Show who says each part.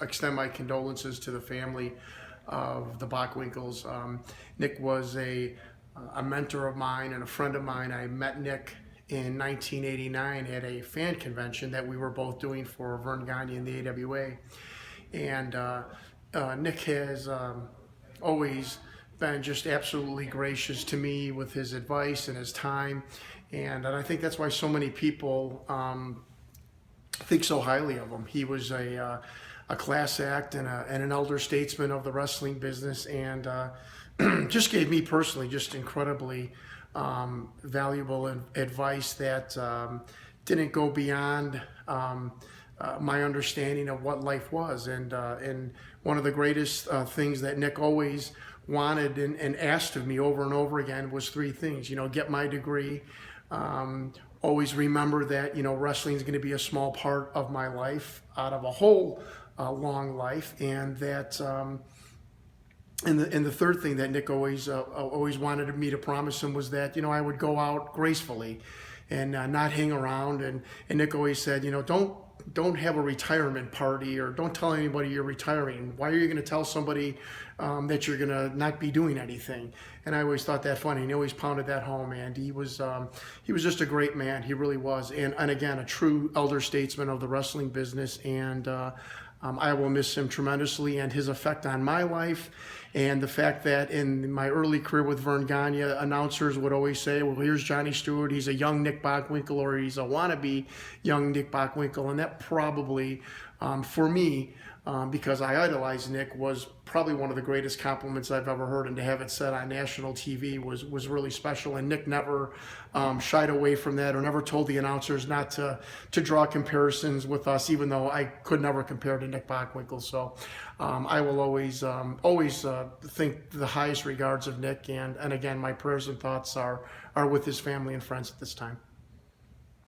Speaker 1: extend my condolences to the family of the Bockwinkles. Nick was a mentor of mine and a friend of mine. I met Nick in 1989 at a fan convention that we were both doing for Vern Gagne and the AWA. And Nick has always been just absolutely gracious to me with his advice and his time. And I think that's why so many people think so highly of him. He was a class act and an elder statesman of the wrestling business, and just gave me personally just incredibly valuable advice that didn't go beyond my understanding of what life was. And one of the greatest things that Nick always wanted and asked of me over and over again was three things. You know, get my degree. Always remember that, you know, wrestling is going to be a small part of my life out of a whole long life. And that and the third thing that Nick always wanted me to promise him was that, you know, I would go out gracefully and not hang around. And Nick always said, you know, don't have a retirement party, or don't tell anybody you're retiring. Why are you going to tell somebody that you're going to not be doing anything? And I always thought that funny, and he always pounded that home. And he was just a great man. He really was. And again, a true elder statesman of the wrestling business. And I will miss him tremendously, and his effect on my life, and the fact that in my early career with Vern Gagne, announcers would always say, well, here's Jonnie Stewart, he's a young Nick Bockwinkle, or he's a wannabe young Nick Bockwinkle. And that probably, for me, because I idolized Nick, was probably one of the greatest compliments I've ever heard. And to have it said on national TV was really special. And Nick never shied away from that, or never told the announcers not to draw comparisons with us, even though I could never compare to Nick Bockwinkle. So I will always think the highest regards of Nick. And again, my prayers and thoughts are with his family and friends at this time.